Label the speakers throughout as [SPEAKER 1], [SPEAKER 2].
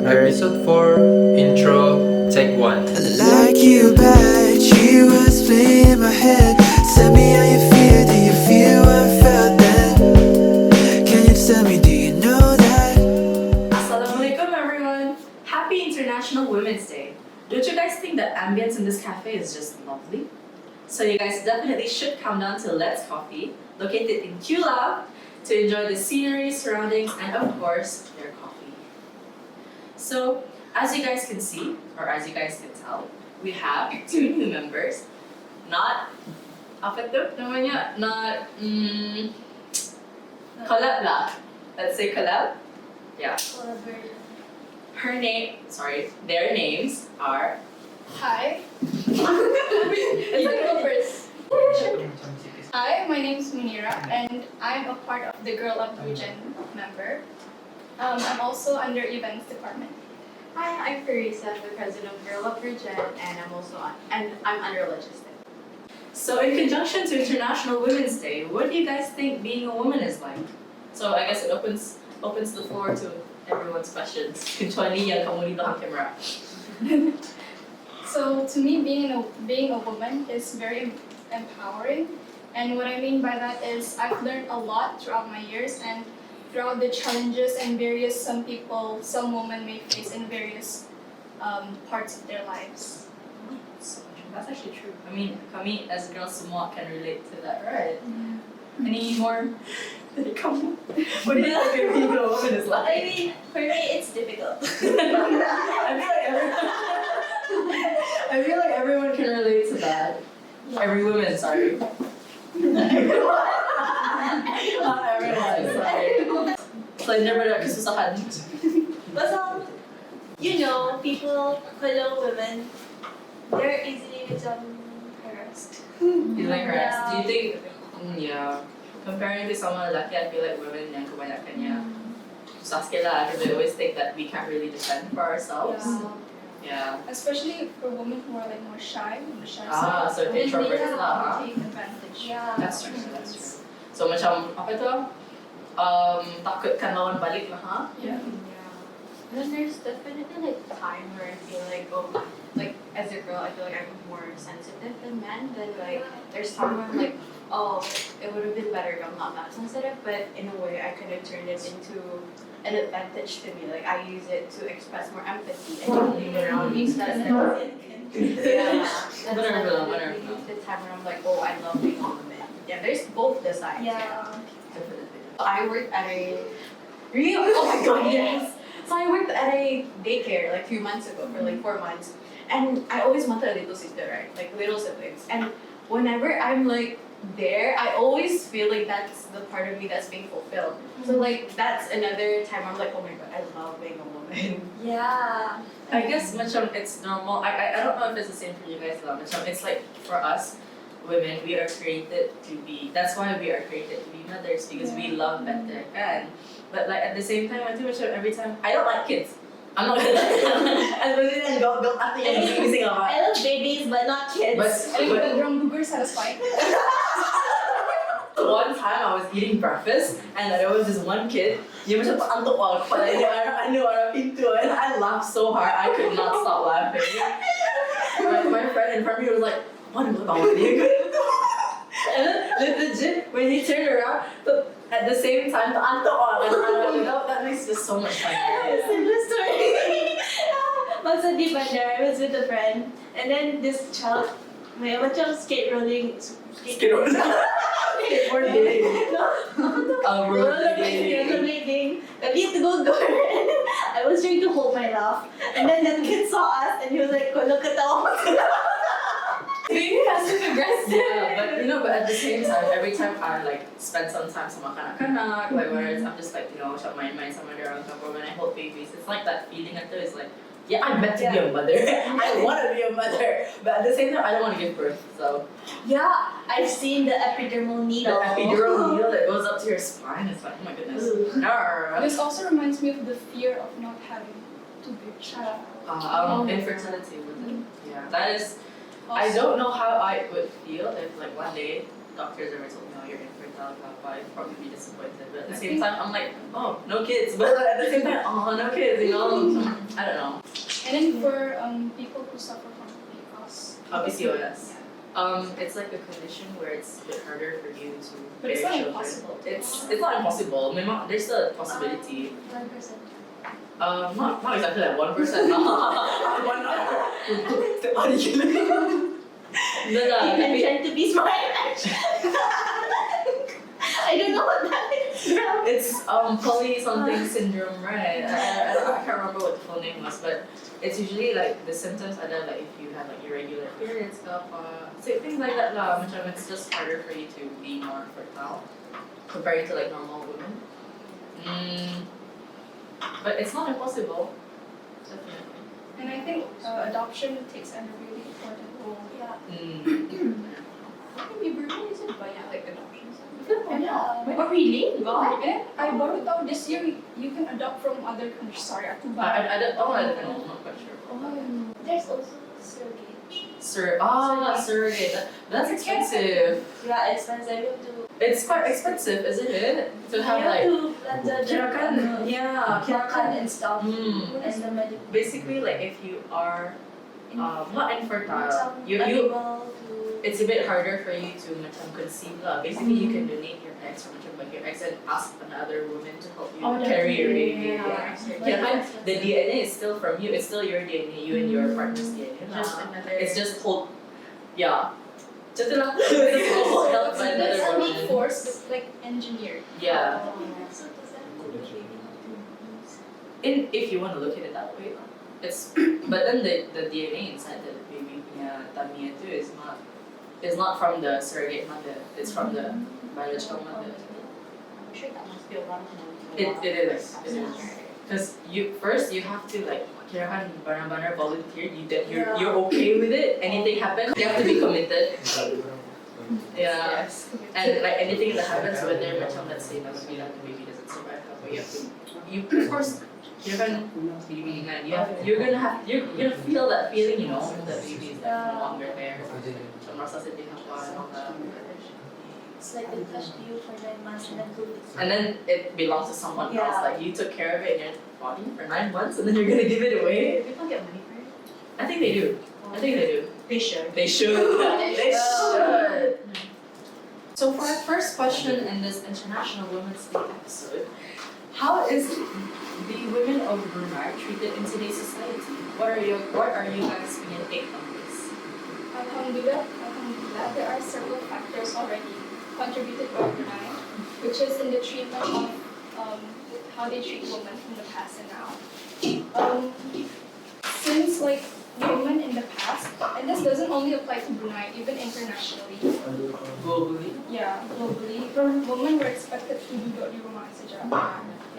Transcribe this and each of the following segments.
[SPEAKER 1] Episode 4, Intro, Take 1.
[SPEAKER 2] Like you bad, she was playing my head. Tell me how you feel, do you feel what I felt then? Can you tell me, do you know that?
[SPEAKER 3] Assalamualaikum everyone! Happy International Women's Day! Don't you guys think the ambience in this cafe is just lovely? So you guys definitely should come down to Let's Coffee, located in GirlUp, to enjoy the scenery, surroundings, and of course, their coffee. So, as you guys can see, or as you guys can tell, we have 2 new members. Not, apa tu namanya? Not, collab lah. Let's say collab. Yeah. Their names are.
[SPEAKER 4] Hi. You can go first. Hi, my name is Nur'munirah, and I'm a part of the GirlUp BruGen member. I'm also under events department.
[SPEAKER 5] Hi, I'm Farisah, the President of BruGen GirlUp, and I'm under logistics.
[SPEAKER 3] So in conjunction to International Women's Day, what do you guys think being a woman is like? So I guess it opens the floor to everyone's questions. Kecuali yang kamu di belakang kamera.
[SPEAKER 4] So to me, being a woman is very empowering, and what I mean by that is I've learned a lot throughout my years and throughout the challenges and some women may face in various parts of their lives.
[SPEAKER 3] That's actually true. I mean, kami as girls semua can relate to that, right? Any more? Come. What do you think being a woman is like?
[SPEAKER 5] I mean, for me, it's difficult.
[SPEAKER 3] I feel like everyone can relate to that. Every woman, sorry. Not everyone, sorry. So never that kesusahan.
[SPEAKER 5] But people, fellow women, they're easily harassed.
[SPEAKER 3] You like harassed?
[SPEAKER 5] Yeah.
[SPEAKER 3] Do you think? Yeah. Comparing to someone lalaki, I feel like women yang kebanyakan niya susah sikit lah, because they always think that we can't really defend for ourselves. Yeah.
[SPEAKER 4] Especially for women who are like more shy,
[SPEAKER 3] So introverts lah.
[SPEAKER 4] take advantage.
[SPEAKER 5] Yeah.
[SPEAKER 3] That's true. So macam apa tu? Takutkan lawan balik lah, ha?
[SPEAKER 4] Yeah.
[SPEAKER 5] And then there's definitely like time where I feel like, like as a girl, I feel like I'm more sensitive than men. Then like there's time where I'm like, it would have been better if I'm not that sensitive. But in a way, I could have turned it into an advantage to me. Like I use it to express more empathy and being around me. So that's yeah. That's the time when I'm like, I love being a woman. Yeah, there's both the sides.
[SPEAKER 4] Yeah.
[SPEAKER 3] Definitely.
[SPEAKER 5] I worked at a oh my god, yes. So I worked at a daycare like a few months ago for like 4 months, and I always wanted a little sister, right? Like little siblings. And whenever I'm like there, I always feel like that's the part of me that's being fulfilled. So like that's another time I'm like, oh my god, I love being a woman.
[SPEAKER 3] Yeah. I guess macam it's normal. I don't know if it's the same for you guys lah. Macam it's like for us women, we are created to be. That's why we are created to be mothers, because we love better, kan? But like at the same time, I do macam every time I don't like kids. I'm not gonna and go after you using a lot.
[SPEAKER 5] I love babies, but not kids.
[SPEAKER 3] But
[SPEAKER 4] Background goober satisfying.
[SPEAKER 3] one time I was eating breakfast and there was this one kid. Dia macam terantuk wal kepala dia arah pintu, and I laughed so hard I could not stop laughing. My friend in front of me was like, "What about you?" And then legit when he turned around, at the same time terantuk wal that makes just so much fun.
[SPEAKER 5] Similar story. Once at the bandar, I was with a friend, and then this child, may macam skateboarding.
[SPEAKER 3] Rollerblading.
[SPEAKER 5] Tapi to go door, I was trying to hold my laugh, and then the kid saw us, and he was like, "Kalau ketawa."
[SPEAKER 3] Being passive aggressive. Yeah, but at the same time, every time I like spend some time sama kanak-kanak, like whether it's I'm just like macam main-main sama dia orang kampung, when I hold babies, it's like that feeling until it's like, yeah, I'm meant to be a mother. I want to be a mother, but at the same time, I don't want to give birth. So
[SPEAKER 5] Yeah, I've seen the epidural needle.
[SPEAKER 3] the epidural needle that goes up to your spine, it's like, oh my goodness.
[SPEAKER 4] This also reminds me of the fear of not having to be a child.
[SPEAKER 3] Infertility, was it? Yeah, that is. I don't know how I would feel if like one day doctors ever told me, "Oh, you're infertile," I'd probably be disappointed. But at the same time, I'm like, "Oh, no kids." But at the same time, "Oh, no kids," you know. I don't know.
[SPEAKER 4] And then for people who suffer from PCOS.
[SPEAKER 3] PCOS. It's like a condition where it's a bit harder for you to
[SPEAKER 4] But it's
[SPEAKER 3] bear
[SPEAKER 4] not
[SPEAKER 3] children.
[SPEAKER 4] impossible.
[SPEAKER 3] It's not impossible. There's still a possibility.
[SPEAKER 5] 1%.
[SPEAKER 3] Not exactly like 1%. One hour. What are you doing? No,
[SPEAKER 5] I'm trying to be smart. I don't know what that is.
[SPEAKER 3] it's poly something syndrome, right? I can't remember what the full name was, but it's usually like the symptoms are that like if you have like irregular periods, so things like that lah. Macam it's just harder for you to be more fertile compared to like normal women. But it's not impossible. Definitely.
[SPEAKER 4] And I think adoption takes a really important role.
[SPEAKER 5] Maybe Brunei isn't banyak like adoptions.
[SPEAKER 4] Oh really? God. I baru tahu this year you can adopt from other countries. Sorry, aku baru.
[SPEAKER 3] I don't know. I'm not quite sure.
[SPEAKER 5] There's also surrogate.
[SPEAKER 3] Surrogate. That's expensive.
[SPEAKER 5] Yeah, expensive. You have to.
[SPEAKER 3] It's quite expensive, isn't it? To have like
[SPEAKER 5] kirakan and stuff.
[SPEAKER 3] Mm.
[SPEAKER 5] And the medical.
[SPEAKER 3] Basically like if you are not infertile, you
[SPEAKER 5] able to.
[SPEAKER 3] it's a bit harder for you to macam conceive lah. Basically you can donate your eggs or macam like your eggs and ask another woman to help you carry your baby. The DNA is still from you. It's still your DNA, you and your partner's DNA.
[SPEAKER 5] Just another.
[SPEAKER 3] It's just hold. Yeah. Just like held by another
[SPEAKER 4] That's not
[SPEAKER 3] woman.
[SPEAKER 4] forced, but like engineered.
[SPEAKER 3] Yeah.
[SPEAKER 5] So does that mean the baby not to use?
[SPEAKER 3] If you want to look at it that way, it's but then the DNA inside the baby punya tummy itu is not from the surrogate mother. It's from the biological mother.
[SPEAKER 5] I'm sure that must be a lot of money.
[SPEAKER 3] It is. Because you have to like kirakan benar-benar volunteer. You're okay with it. Anything happens, you have to be committed. Yeah.
[SPEAKER 4] Yes.
[SPEAKER 3] And like anything that happens when they're macam let's say the baby doesn't survive, but you of course you're gonna you're gonna feel that feeling, you know, that baby is like no longer there. So merasa sedih apa and all that.
[SPEAKER 5] It's like they touched you for 9 months and then 2 weeks.
[SPEAKER 3] And then it belongs to someone else.
[SPEAKER 5] Yeah.
[SPEAKER 3] Like you took care of it in your body for 9 months, and then you're gonna give it away.
[SPEAKER 5] People get money for it.
[SPEAKER 3] I think they do. I think they do.
[SPEAKER 5] They should.
[SPEAKER 3] They should. They should. So for our first question in this International Women's Day episode, how is the women of Brunei treated in today's society? What are you guys being take on this?
[SPEAKER 4] Alhamdulillah, there are several factors already contributed by Brunei, which is in the treatment of how they treat women from the past and now. Since like women in the past, and this doesn't only apply to Brunei, even internationally.
[SPEAKER 3] Globally?
[SPEAKER 4] Yeah, globally, women were expected to duduk di rumah saja.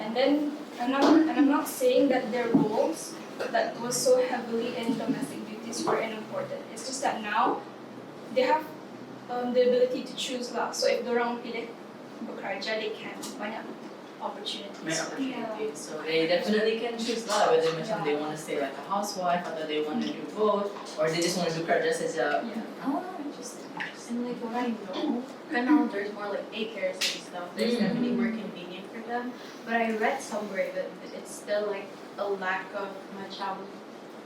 [SPEAKER 4] And then, I'm not saying that their roles that was so heavily in domestic duties were unimportant. It's just that now they have the ability to choose lah. So if dorang pilih bekerja, they can banyak opportunities.
[SPEAKER 3] May opportunity. So they definitely can choose lah whether macam they want to stay like a housewife, or they want to do both, or they just want to do kerja saja.
[SPEAKER 4] Yeah.
[SPEAKER 3] Oh, interesting.
[SPEAKER 5] And like what I know, right now there's more like daycares and stuff. There's definitely more convenient for them. But I read somewhere that it's still like a lack of macam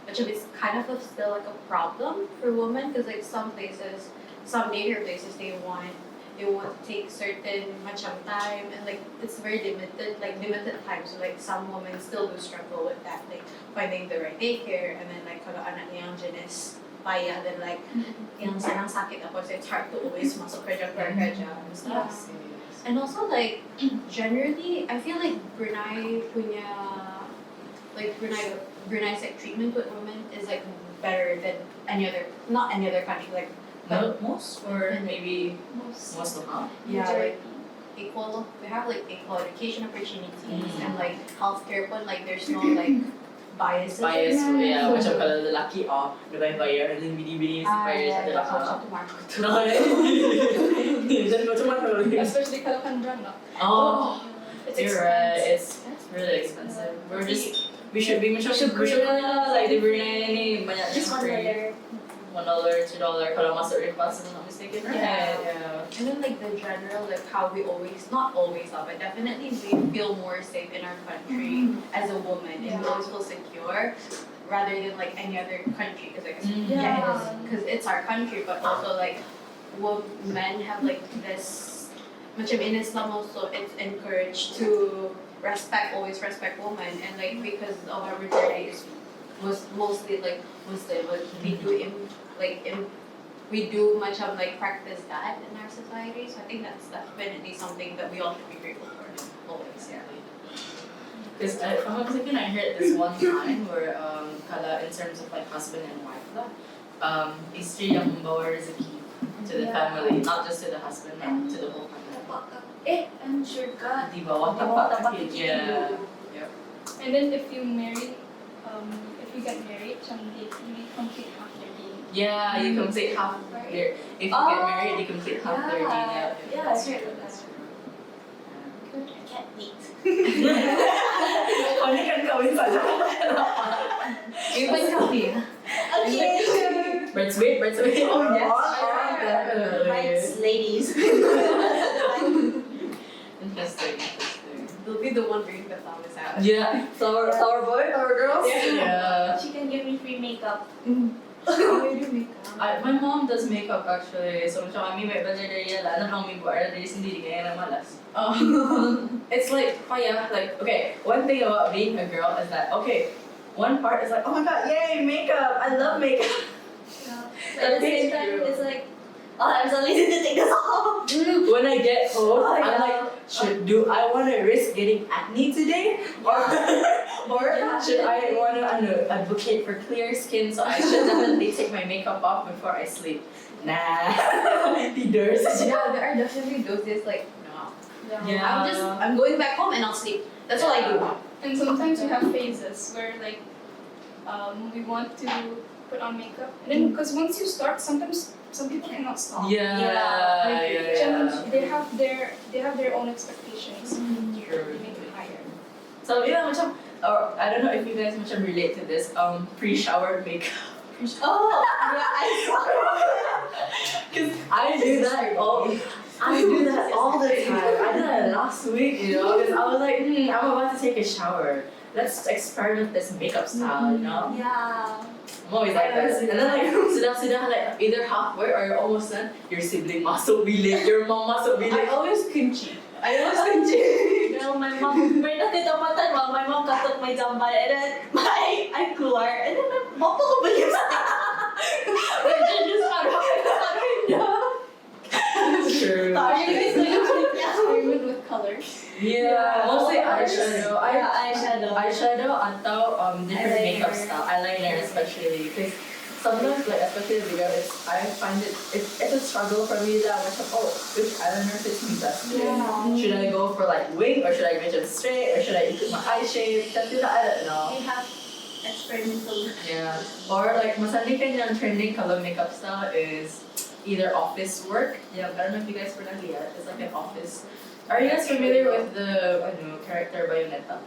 [SPEAKER 5] it's kind of still like a problem for women because like some places, some daycare places they want to take certain macam time and like it's very limited time. So like some women still do struggle with that, like finding the right daycare and then like kalau anak niya ang jenis payah then like yung sanang sakit tapos it's hard to always masuk kerja and stuff. And also like generally I feel like Brunei punya like Brunei's like treatment with women is like better than not any other country like
[SPEAKER 3] Most or maybe most of them.
[SPEAKER 5] yeah like equal we have like equal education opportunities and like healthcare but like there's no like bias
[SPEAKER 3] Yeah, macam kalau lelaki bayar and then bini-bini bayar
[SPEAKER 5] how
[SPEAKER 3] satu
[SPEAKER 5] to market.
[SPEAKER 3] Jadi macam mana kalau
[SPEAKER 4] Especially kalau kandrang lah. It's
[SPEAKER 3] you're right. It's really expensive. We should be macam Brunei lah, like the Brunei ni banyak
[SPEAKER 5] Just one
[SPEAKER 3] free.
[SPEAKER 5] brother
[SPEAKER 3] $1, $2 kalau masuk request, if I'm not mistaken, right?
[SPEAKER 5] Yeah. And then like the general, like how we always, not always, but definitely we feel more safe in our country as a woman, and we always feel secure rather than like any other country, because like because it's our country, but also like men have like this, macam in Islam also it's encouraged to always respect women, and like because of our majority is mostly like Muslim, but we do much of like practice that in our society. So I think that's definitely something that we all should be grateful for always. Yeah.
[SPEAKER 3] Because if I'm not mistaken, I heard this one time where kalau in terms of like husband and wife lah, isteri yang membawa rezeki to the family, not just to the husband, but to the whole family.
[SPEAKER 4] And surga
[SPEAKER 3] Di bawah tapak kaki. Yeah. Yep.
[SPEAKER 4] And then if you get married, you complete half their deen.
[SPEAKER 3] Yeah, you complete half their. If you get married, you complete half their deen.
[SPEAKER 5] Yeah,
[SPEAKER 3] that's
[SPEAKER 5] true.
[SPEAKER 3] true. That's true.
[SPEAKER 5] I can't wait.
[SPEAKER 3] Kau ni kan kahwin saja.
[SPEAKER 5] Even coffee.
[SPEAKER 6] Okay, sure.
[SPEAKER 3] Bridesmaid.
[SPEAKER 5] Oh, yes.
[SPEAKER 3] Definitely.
[SPEAKER 6] Rights, ladies.
[SPEAKER 3] Interesting.
[SPEAKER 5] They'll be the one bringing the flowers out.
[SPEAKER 3] Yeah. Flower boy, flower girls. Yeah.
[SPEAKER 6] She can give me free makeup.
[SPEAKER 5] How do you do makeup?
[SPEAKER 3] My mom does makeup actually. So macam kami may belajar dari dia lah. Anak kami buat dari sendiri kaya na malas. It's like payah. Like okay, one thing about being a girl is that okay, one part is like oh my god, yay makeup! I love makeup.
[SPEAKER 6] At the same time, it's like, oh, I'm so lazy to take this off.
[SPEAKER 3] When I get home,
[SPEAKER 6] Oh,
[SPEAKER 3] I'm
[SPEAKER 6] yeah.
[SPEAKER 3] like, do I want to risk getting acne today, or should I want to advocate for clear skin? So I should definitely take my makeup off before I sleep. Nah, tidur saja.
[SPEAKER 5] Yeah, there are definitely those days like, no.
[SPEAKER 3] Yeah.
[SPEAKER 5] I'm going back home and I'll sleep. That's all I do.
[SPEAKER 4] And sometimes we have phases where like we want to put on makeup, and then because once you start, sometimes some people cannot stop.
[SPEAKER 3] Yeah.
[SPEAKER 4] Like, they have their own expectations.
[SPEAKER 3] True.
[SPEAKER 4] You make it higher.
[SPEAKER 3] So yeah, macam, or I don't know if you guys macam relate to this. Pre-shower makeup.
[SPEAKER 6] Oh, yeah, I saw
[SPEAKER 3] Cause I do that all the time. I did that last week, you know, because I was like, I'm about to take a shower. Let's experiment this makeup style, you know.
[SPEAKER 6] Yeah.
[SPEAKER 3] I'm always like this. And then like sudah like either halfway or you're almost done, your sibling masuk bilik, your mom masuk bilik.
[SPEAKER 5] I always kunci.
[SPEAKER 6] You know, my mom, may natitapatan while my mom katok my jamban, and then I keluar, and then my papa ko beli lipstick. Just
[SPEAKER 3] True.
[SPEAKER 4] Experiment with colors.
[SPEAKER 3] Yeah, mostly eyeshadow.
[SPEAKER 6] Eyeshadow.
[SPEAKER 3] Atau different
[SPEAKER 6] Eyeliner.
[SPEAKER 3] makeup style, eyeliner especially, because sometimes like especially as a girl, I find it's a struggle for me that much. Which eyeliner fits me best?
[SPEAKER 6] Yeah.
[SPEAKER 3] Should I go for like wing or should I make it straight or should I include my eye shape? I don't know.
[SPEAKER 6] We have experimental.
[SPEAKER 3] Yeah. Or like masali kan yung trending color makeup style is either office work. Yeah, I don't know if you guys pernah lihat. It's like an office. Are you guys familiar with the character Bayonetta?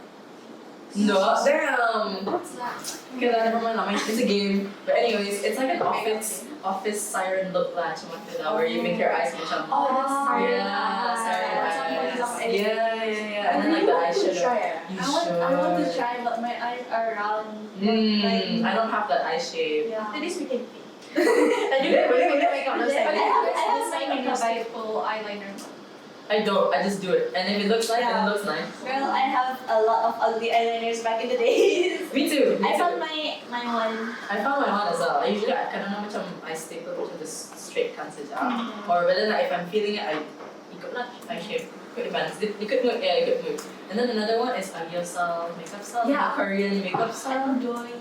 [SPEAKER 3] No, damn.
[SPEAKER 4] What's that?
[SPEAKER 3] Okay, never mind. It's a game. But anyways, it's like an office siren look lah, macam where you make your eyes macam.
[SPEAKER 6] Oh, that's siren.
[SPEAKER 3] Yeah, siren eyes.
[SPEAKER 6] That's
[SPEAKER 3] Yeah. And then like the eyeshadow. You
[SPEAKER 6] I want to try, but my eyes are round.
[SPEAKER 3] I don't have that eye shape.
[SPEAKER 6] Yeah.
[SPEAKER 5] After this we can
[SPEAKER 6] I do it with
[SPEAKER 5] makeup.
[SPEAKER 6] I have
[SPEAKER 4] It's like
[SPEAKER 6] my
[SPEAKER 4] a
[SPEAKER 6] makeup.
[SPEAKER 4] full eyeliner.
[SPEAKER 3] I don't. I just do it, and if it looks nice, then it looks nice.
[SPEAKER 6] Girl, I have a lot of ugly eyeliners back in the days.
[SPEAKER 3] Me too.
[SPEAKER 6] I found my one.
[SPEAKER 3] I found my one as well. Usually I kadang macam I staple to the straight kan saja. Or but then like, if I'm feeling it, I ikut lah eye shape. Ikut balance. Ikut mood. Yeah, ikut mood. And then another one is Aryosal makeup style.
[SPEAKER 6] Yeah.
[SPEAKER 3] Korean makeup style.
[SPEAKER 6] Doi.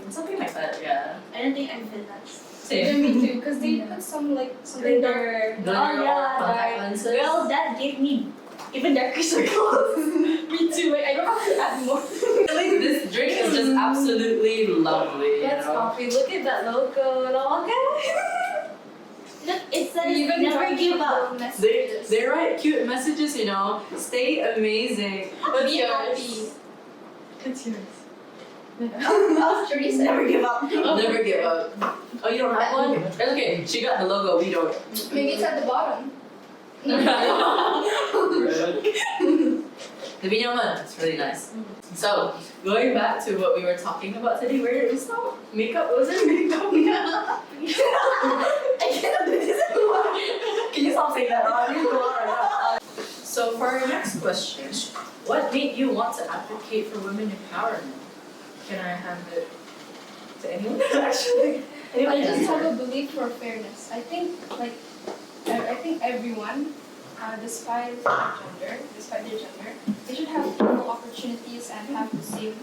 [SPEAKER 3] Something like that. Yeah.
[SPEAKER 6] I don't think I fit that.
[SPEAKER 3] Same.
[SPEAKER 4] Me too, because they put something dark.
[SPEAKER 3] Glitter
[SPEAKER 6] Oh yeah,
[SPEAKER 3] contact
[SPEAKER 6] dark.
[SPEAKER 3] lenses.
[SPEAKER 6] Girl, that gave me even darker circles.
[SPEAKER 4] Me too. Like I don't have to add more.
[SPEAKER 3] Like this drink is just absolutely lovely.
[SPEAKER 5] That's
[SPEAKER 3] you know?
[SPEAKER 5] coffee. Look at that logo.
[SPEAKER 6] Look, it says
[SPEAKER 4] Even
[SPEAKER 6] never give up.
[SPEAKER 3] They write cute messages, you know. Stay amazing. What's
[SPEAKER 6] Be
[SPEAKER 3] yours?
[SPEAKER 6] happy.
[SPEAKER 3] What's yours?
[SPEAKER 6] Teresa, never give up.
[SPEAKER 3] Never give up. Oh, you don't have one? It's okay. She got the logo. We don't.
[SPEAKER 4] Maybe it's at the bottom.
[SPEAKER 3] The binyaman. It's really nice. So, going back to what we were talking about today, where did we stop? Makeup? Was it makeup?
[SPEAKER 6] I cannot do this anymore.
[SPEAKER 3] Can you stop saying that? I need to go out right now. So, for our next question, what made you want to advocate for women empowerment? Can I hand it to anyone? Actually, anyone
[SPEAKER 4] I
[SPEAKER 3] can
[SPEAKER 4] just have
[SPEAKER 3] answer.
[SPEAKER 4] a belief for fairness. I think everyone, despite their gender, they should have equal opportunities and have the same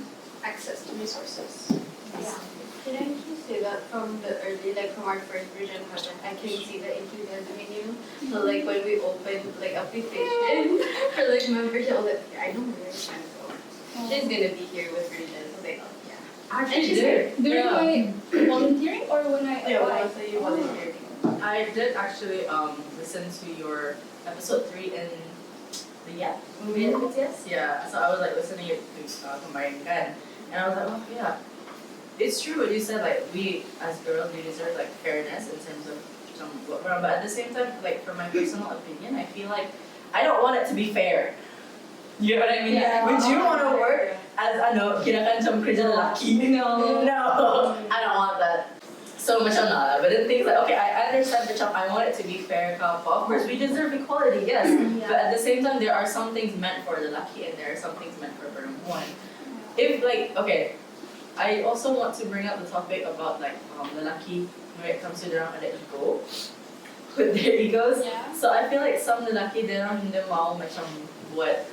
[SPEAKER 4] access to resources.
[SPEAKER 5] Yeah. Can I just say that from the early, like from our first BruGen project, I can see the enthusiasm in you. So like when we opened like application for like membership, I was like, I know where it's trying to go. She's gonna be here with BruGen. I was like, oh yeah.
[SPEAKER 3] Actually,
[SPEAKER 5] And she's
[SPEAKER 3] did.
[SPEAKER 4] During my volunteering or when I
[SPEAKER 5] Yeah,
[SPEAKER 4] applied?
[SPEAKER 5] well, so you volunteered.
[SPEAKER 3] I did actually listen to your episode 3 in the movie in PTES. Yeah, so I was like listening it to my friend, and I was like, oh yeah, it's true what you said. Like we as girls, we deserve like fairness in terms of some what we're on. But at the same time, like from my personal opinion, I feel like I don't want it to be fair. You know what I mean?
[SPEAKER 4] Yeah.
[SPEAKER 3] Would you want to work as kinakan macam kerja lelaki? No, I don't want that. So macam lah, but then things like, okay, I understand macam I want it to be fair ka po. Of course, we deserve equality, yes. But at the same time, there are some things meant for the lucky and there are some things meant for perempuan. If like, okay, I also want to bring up the topic about like the lucky when it comes to dorang ada ego with their egos.
[SPEAKER 4] Yeah.
[SPEAKER 3] So I feel like some lelaki dorang hindi mau macam buat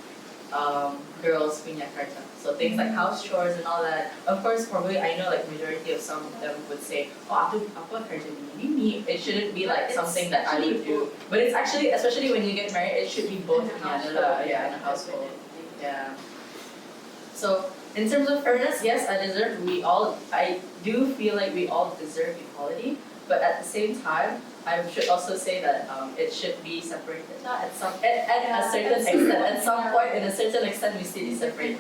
[SPEAKER 3] girls punya kerja. So things like house chores and all that. Of course, probably I know like majority of some of them would say, oh, aku kerja ni. It shouldn't be like
[SPEAKER 5] But it's
[SPEAKER 3] something that I would do. But it's actually, especially when you get married, it should be both.
[SPEAKER 5] In a household.
[SPEAKER 3] Yeah, in a household. Yeah. So in terms of fairness, yes, I do feel like we all deserve equality. But at the same time, I should also say that it should be separated at a certain extent. At some point, in a certain extent, we still separate.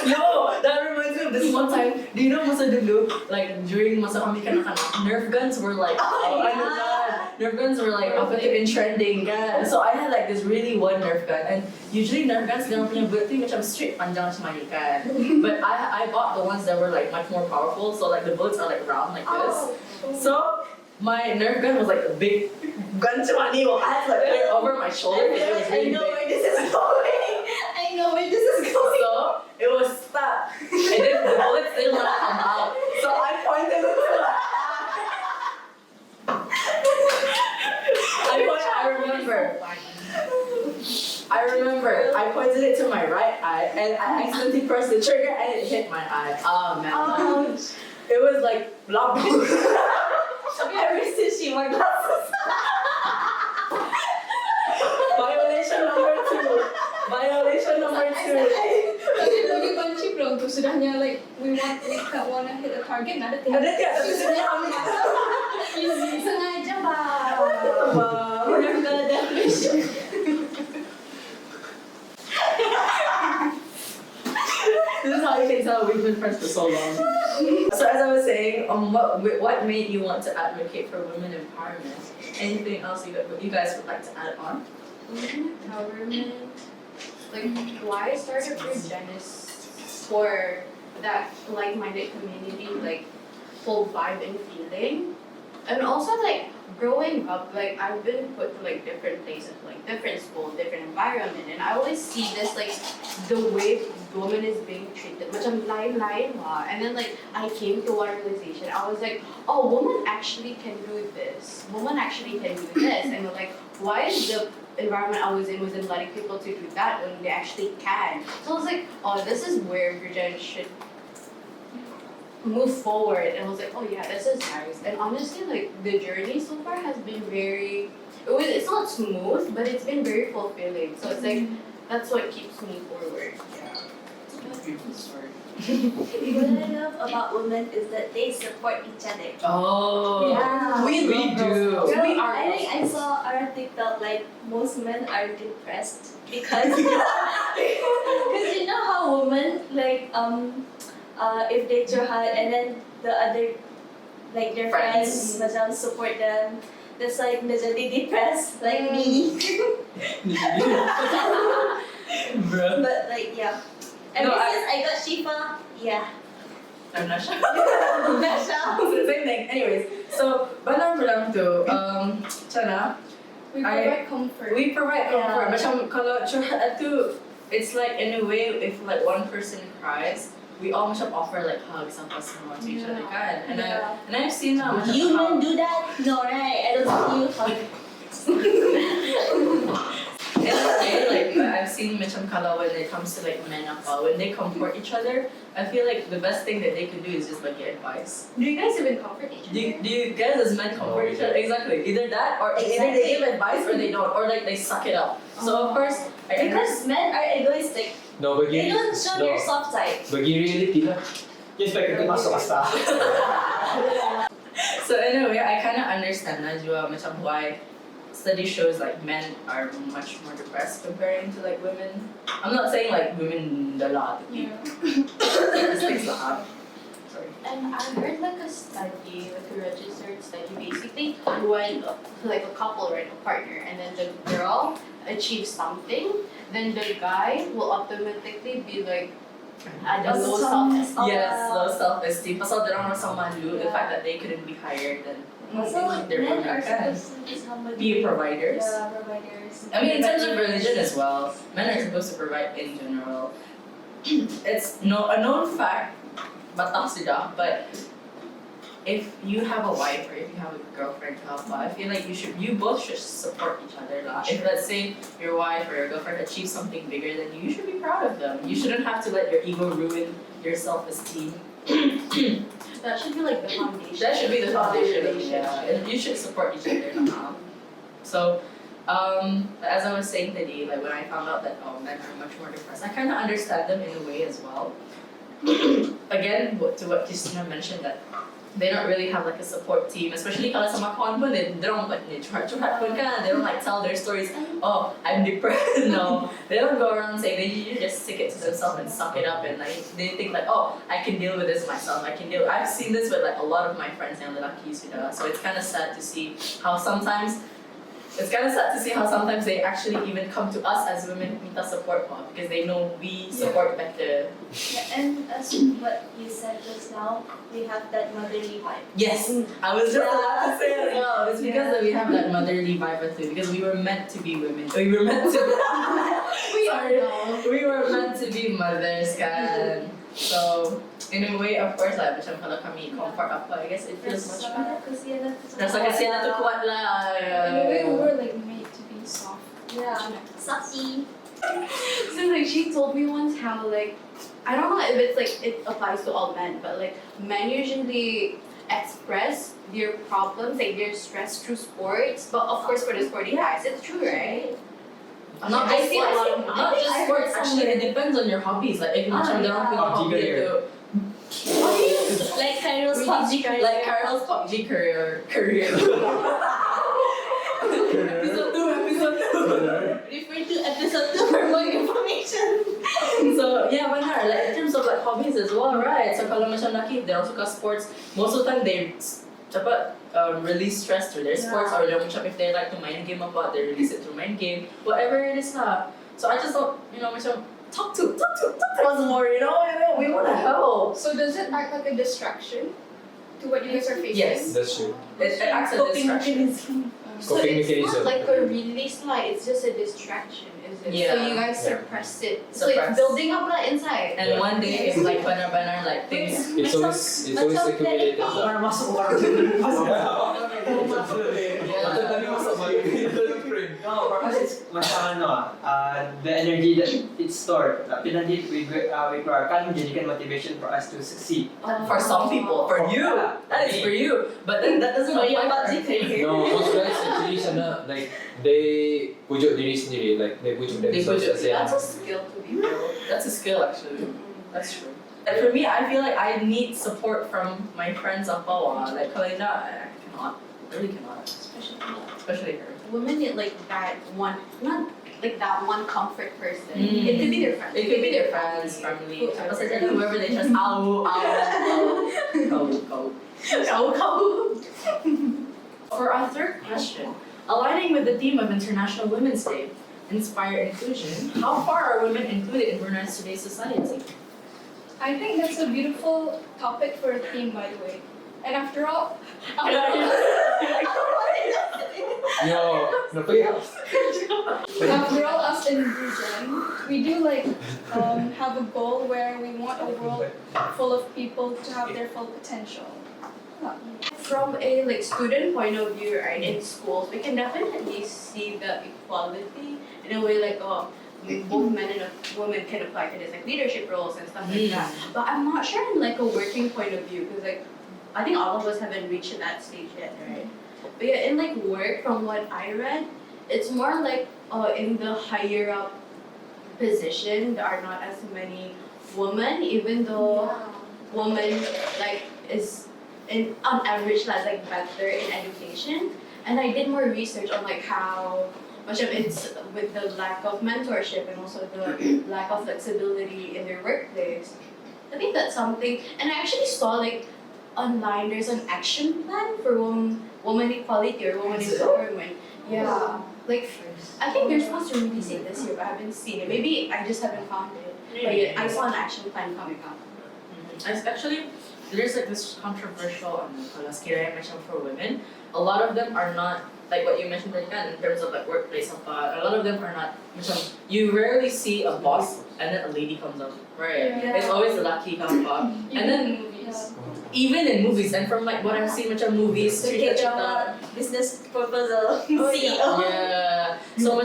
[SPEAKER 3] No, that reminds me of this one time. Do you know masa dulu, like during masa kami kanak-kanak, Nerf guns were like, I know that. Nerf guns were like apa tu in trending kan. So I had like this really one Nerf gun, and usually Nerf guns dia punya bullet tu macam straight panjang macam ni kan. But I bought the ones that were like much more powerful, so like the bullets are like round like this. So my Nerf gun was like a big gun macam ni. I had to like put it over my shoulder. It was really big.
[SPEAKER 6] where this is going. I know where this is going.
[SPEAKER 3] So it was stuck, and then the bullets didn't want to come out. So I pointed it to my I remember. I pointed it to my right eye, and I accidentally pressed the trigger, and it hit my eye. Oh man, it was like block.
[SPEAKER 6] Ever since she wore glasses.
[SPEAKER 3] Violation number 2. Violation number 2.
[SPEAKER 4] Lagi panci belum tu sudahnya like we wanna hit a target nada tiap.
[SPEAKER 3] Ada tiap tapi sebenarnya kami
[SPEAKER 6] Sengaja ba?
[SPEAKER 3] Wow.
[SPEAKER 6] We're never gonna definition.
[SPEAKER 3] This is how you can tell we've been friends for so long. So as I was saying, what made you want to advocate for women empowerment? Anything else you guys would like to add on?
[SPEAKER 5] Empowerment. Like why I started BruGen is for that like-minded community, like full vibe and feeling. And also like growing up, like I've been put to like different places, like different schools, different environment, and I always see this like the way woman is being treated, which I'm lying, and then like I came to one realization. I was like, oh, woman actually can do this. Woman actually can do this, and like why is the environment I was in wasn't letting people to do that when they actually can? So I was like, oh, this is where BruGen should move forward. And I was like, oh yeah, this is nice. And honestly, like the journey so far has been it's not smooth, but it's been very fulfilling. So it's like that's what keeps me forward. Yeah.
[SPEAKER 3] It's a beautiful story.
[SPEAKER 6] What I love about women is that they support each other.
[SPEAKER 3] Oh,
[SPEAKER 6] Yeah.
[SPEAKER 3] we do.
[SPEAKER 6] Girl,
[SPEAKER 3] We are.
[SPEAKER 6] I think I saw our TikTok like most men are depressed because you know how women like if they curhat and then the other, like their friends, macam support them. That's like jadi depressed, like me.
[SPEAKER 1] Bruh.
[SPEAKER 6] But like yeah. Ever since I got Shifa, yeah.
[SPEAKER 3] I'm not sure.
[SPEAKER 6] Nasha.
[SPEAKER 3] Same thing. Anyways, so balang bilang tu, Chana,
[SPEAKER 4] We provide comfort.
[SPEAKER 3] we provide comfort.
[SPEAKER 6] Yeah.
[SPEAKER 3] Macam kalau curhat tu, it's like in a way if like one person cries, we all macam offer like hugs apa semua to each other kan. And I've seen that macam
[SPEAKER 6] You
[SPEAKER 3] how-
[SPEAKER 6] don't do that? No, right? I don't see you hug.
[SPEAKER 3] And like I've seen macam kalau when it comes to like men apa, when they comfort each other, I feel like the best thing that they could do is just like get advice.
[SPEAKER 5] Do you guys even comfort each other?
[SPEAKER 3] Do you guys as men comfort each other? Exactly. Either that or either they give advice or they don't, or like they suck it up. So of course, I
[SPEAKER 6] Because men are egoistic.
[SPEAKER 1] No,
[SPEAKER 6] They don't show their soft side.
[SPEAKER 1] bagi reality lah.
[SPEAKER 7] Yes, baik kita masuk asa.
[SPEAKER 3] So in a way, I kind of understand Najwa macam why study shows like men are much more depressed comparing to like women. I'm not saying like women dala tapi statistics lah. Sorry.
[SPEAKER 5] And I heard like a study, like a registered study, basically when like a couple, right, a partner, and then the girl achieves something, then the guy will automatically be like at a low self-esteem.
[SPEAKER 3] Yes, low self-esteem. Pasal dorang rasa malu the fact that they couldn't be higher than
[SPEAKER 6] Also,
[SPEAKER 3] their
[SPEAKER 6] men
[SPEAKER 3] women
[SPEAKER 6] are
[SPEAKER 3] can.
[SPEAKER 6] supposed to be somebody.
[SPEAKER 3] Be providers.
[SPEAKER 6] Yeah, providers.
[SPEAKER 3] I mean, in terms of religion as well, men are supposed to provide in general. It's a known fact, batang sudah, but if you have a wife or if you have a girlfriend, I feel like you both should support each other lah. If let's say your wife or your girlfriend achieves something bigger than you should be proud of them. You shouldn't have to let your ego ruin your self-esteem.
[SPEAKER 5] That should be like the foundation.
[SPEAKER 3] That should be the foundation.
[SPEAKER 5] relationship.
[SPEAKER 3] Yeah, and you should support each other. So, as I was saying today, like when I found out that men are much more depressed, I kind of understand them in a way as well. Again, to what Christina mentioned, that they don't really have like a support team, especially kalau sama kawan pun, they don't like curhat pun kan, they don't like tell their stories. Oh, I'm depressed. No, they don't go around saying. They usually just stick it to themselves and suck it up, and like they think like, oh, I can deal with this myself. I've seen this with like a lot of my friends yang lelaki sudah. So it's kind of sad to see how sometimes. It's kind of sad to see how sometimes they actually even come to us as women minta support more because they know we support better.
[SPEAKER 6] Yeah, and as what you said just now, we have that motherly vibe.
[SPEAKER 3] Yes, I was just about to say as well. It's because that we have that motherly vibe too. Because we were meant to be women. We were meant to. We were meant to be mothers, kan. So in a way, of course lah, macam kalau kami comfort apa, I guess it feels much better. Rasa kasihan tu kuat lah.
[SPEAKER 4] In a way, we were like made to be soft.
[SPEAKER 6] Yeah. Sexy.
[SPEAKER 5] So like she told me once how like I don't know if it's like it applies to all men, but like men usually express their problems, like their stress through sports. But of course for the sporty guys, it's true, right?
[SPEAKER 3] Not just sports, not just sports. Actually, it depends on your hobbies. Like if macam dorang punya
[SPEAKER 7] PUBG
[SPEAKER 3] hobby
[SPEAKER 7] career.
[SPEAKER 3] itu,
[SPEAKER 6] Like Carol's PUBG career.
[SPEAKER 3] like Carol's PUBG career. Episode 2.
[SPEAKER 6] Refer to episode 2 for more information.
[SPEAKER 3] So yeah, benar. Like in terms of like hobbies as well, right? So kalau macam laki, they orang suka sports. Most of the time they release stress through their sports, or macam if they like to mind game apa, they release it through mind game. Whatever it is lah. So I just thought, macam talk to us more. We want to help.
[SPEAKER 4] So does it act like a distraction to what you guys are facing?
[SPEAKER 3] Yes.
[SPEAKER 1] That's true.
[SPEAKER 3] It acts as a distraction.
[SPEAKER 5] So
[SPEAKER 1] Coping
[SPEAKER 5] it's
[SPEAKER 1] mechanism.
[SPEAKER 5] not like a release like it's just a distraction, is it?
[SPEAKER 3] Yeah.
[SPEAKER 5] So you guys
[SPEAKER 1] Yeah.
[SPEAKER 5] suppress it. So
[SPEAKER 3] Suppress.
[SPEAKER 5] it's building up like inside.
[SPEAKER 3] And one day, if like benar-benar like things.
[SPEAKER 1] It's always accumulated.
[SPEAKER 7] Orang masuk orang tu.
[SPEAKER 1] Atau tadi masuk frame.
[SPEAKER 7] No, because it's macam the energy that it's stored. Pinandit we keluarkan menjadikan motivation for us to succeed.
[SPEAKER 3] For some people, for you, that is for you. But then that doesn't apply for everyone.
[SPEAKER 1] No, most guys actually sana like they pujuk diri sendiri, like they pujuk themselves as
[SPEAKER 3] That's
[SPEAKER 1] a
[SPEAKER 3] a skill to be built. That's a skill actually. That's true. And for me, I feel like I need support from my friends up bawah. Like Kalina, I cannot, really cannot, especially her.
[SPEAKER 5] Women need like that one, not like that one comfort person.
[SPEAKER 3] Mm.
[SPEAKER 5] It could be their friends.
[SPEAKER 3] It could be their friends, family, whoever they trust. For our third question, aligning with the theme of International Women's Day, inspire inclusion, how far are women included in Brunei's today's society?
[SPEAKER 4] I think that's a beautiful topic for a theme, by the way. And after all, after all, us in BruGen, we do have a goal where we want a world full of people to have their full potential.
[SPEAKER 5] From a student point of view, right, in schools, we can definitely see the equality in a way both men and women can apply to this leadership roles and stuff like that. But I'm not sure in a working point of view because I think all of us haven't reached that stage yet, right? But yeah, in work, from what I read, it's more in the higher up position there are not as many women, even though women is on average better in education. And I did more research on how much of it's with the lack of mentorship and also the lack of flexibility in their workplace. I think that's something, and I actually saw online there's an action plan for woman equality or woman empowerment. Yeah, I think they're supposed to release it this year, but I haven't seen it. Maybe I just haven't found it. But yeah, I saw an action plan coming up.
[SPEAKER 3] Actually, there's this controversial for women. A lot of them are not what you mentioned in terms of workplace. A lot of them are not. You rarely see a boss and then a lady comes up, right?
[SPEAKER 4] Yeah.
[SPEAKER 3] It's always a lucky come up, and then even in movies, and from what I've seen, movies,
[SPEAKER 6] Okay, drama, business proposal, CEO.
[SPEAKER 3] yeah. So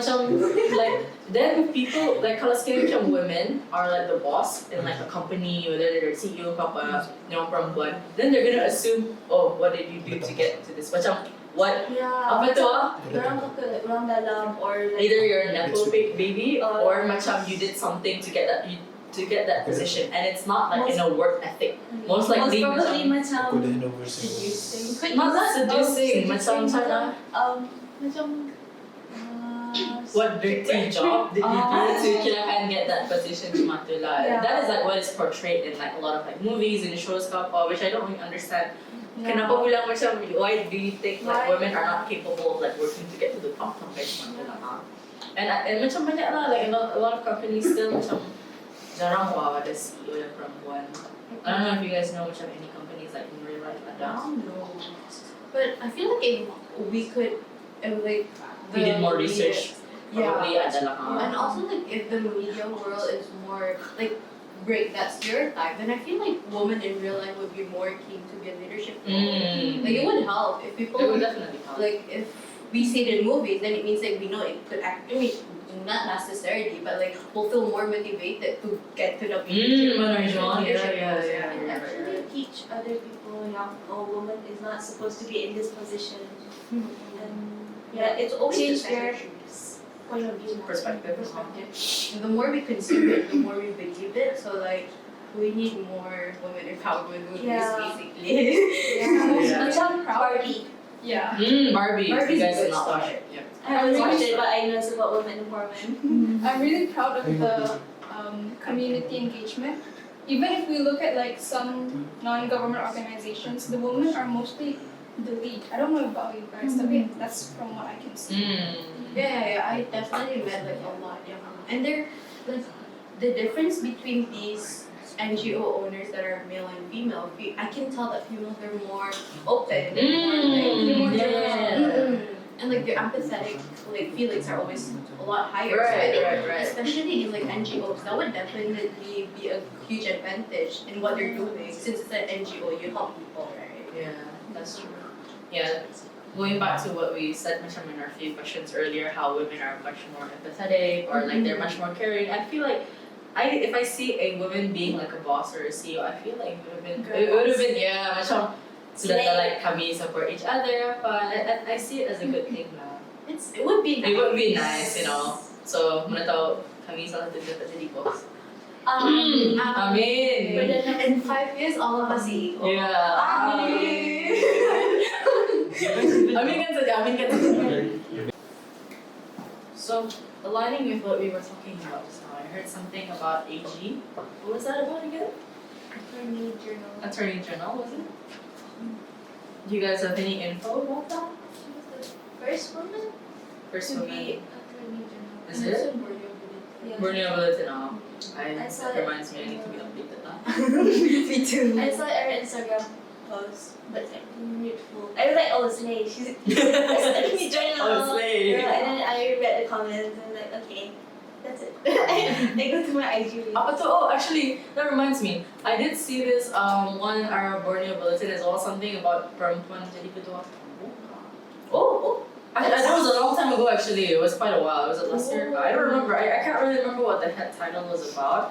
[SPEAKER 3] then people kalau sekali women are the boss in a company, whether they're CEO ke apa, perempuan, then they're gonna assume, oh, what did you do to get to this? What? Apa tu?
[SPEAKER 6] Dorang ke orang dalam or
[SPEAKER 3] Either you're a nepo baby or you did something to get that position, and it's not in a work ethic. Most likely
[SPEAKER 6] probably
[SPEAKER 3] seducing. Not seducing, macam what dirty job did you do to get that position cuma tu lah. That is what is portrayed in a lot of movies and shows ke apa, which I don't really understand. Kenapa bilang why do you think women are not capable of working to get to the top sampai cuma tu lah. And banyak lah a lot of companies still jarang ada CEO yang perempuan. I don't know if you guys know any companies in real life ada.
[SPEAKER 5] I don't know. But I feel if we could
[SPEAKER 3] We did more research. Probably ada lah.
[SPEAKER 5] And also if the media world is more break that stereotype, then I feel women in real life would be more keen to be a leadership role. It would help if people
[SPEAKER 3] It would definitely help.
[SPEAKER 5] if we see it in movies, then it means we know it could actually not necessarily, but we'll feel more motivated to get to the leadership roles.
[SPEAKER 6] and actually teach other people woman is not supposed to be in this position. And it's always their point of view.
[SPEAKER 3] Perspective.
[SPEAKER 5] And the more we consume it, the more we believe it. So we need more women empowerment movies, basically.
[SPEAKER 6] Macam Barbie.
[SPEAKER 4] yeah.
[SPEAKER 3] Barbie.
[SPEAKER 5] Barbie's
[SPEAKER 3] You guys
[SPEAKER 5] a good
[SPEAKER 3] not
[SPEAKER 5] start.
[SPEAKER 3] watch it. Yeah.
[SPEAKER 6] I haven't watched it, but I know it's about women empowerment.
[SPEAKER 4] I'm really proud of the community engagement. Even if we look at some non-government organizations, the women are mostly the lead. I don't know about you guys, but that's from what I can see.
[SPEAKER 5] Yeah, I definitely met a lot. And they're the difference between these NGO owners that are male and female. I can tell that females are more open, more and their empathetic feelings are always a lot higher. So I think especially in NGOs, that would definitely be a huge advantage in what they're doing. Since it's an NGO, you help people, right?
[SPEAKER 3] Yeah, that's true. Yeah. Going back to what we said in our few questions earlier, how women are much more empathetic or they're much more caring. I feel if I see a woman being a boss or a CEO, I feel it would have been macam sudah kami support each other. But I see it as a good thing lah.
[SPEAKER 5] It would be nice.
[SPEAKER 3] It would be nice, So mana tahu kami salah satu dapat jadi boss. Amin.
[SPEAKER 5] In 5 years, all of us equal.
[SPEAKER 3] Yeah. Amin kan saja. So, aligning with what we were talking about just now, I heard something about AG. What was that about again?
[SPEAKER 5] Attorney Journal.
[SPEAKER 3] Attorney General, was it? Do you guys have any info about that?
[SPEAKER 5] She was the first woman
[SPEAKER 3] First
[SPEAKER 5] to
[SPEAKER 3] woman.
[SPEAKER 5] be Attorney General.
[SPEAKER 3] Is
[SPEAKER 5] And
[SPEAKER 3] it?
[SPEAKER 5] also Borneo Bulletin. Yeah.
[SPEAKER 3] Borneo Bulletin, oh.
[SPEAKER 5] I saw
[SPEAKER 3] That
[SPEAKER 5] it.
[SPEAKER 3] reminds me, I need to be updated now.
[SPEAKER 6] Me too.
[SPEAKER 5] I saw her Instagram post, but I didn't read full. I was like, oh, Slay, she's Attorney Journal.
[SPEAKER 3] Oh, Slay.
[SPEAKER 5] Yeah, and then I read the comments and like, okay, that's it. I go to my IG.
[SPEAKER 3] Actually, that reminds me. I did see this one our Borneo Bulletin as well, something about perempuan jadi ketua kampung.
[SPEAKER 5] Oh,
[SPEAKER 3] That was a long time ago actually. It was quite a while. Was it last year? I don't remember. I can't really remember what the head title was about.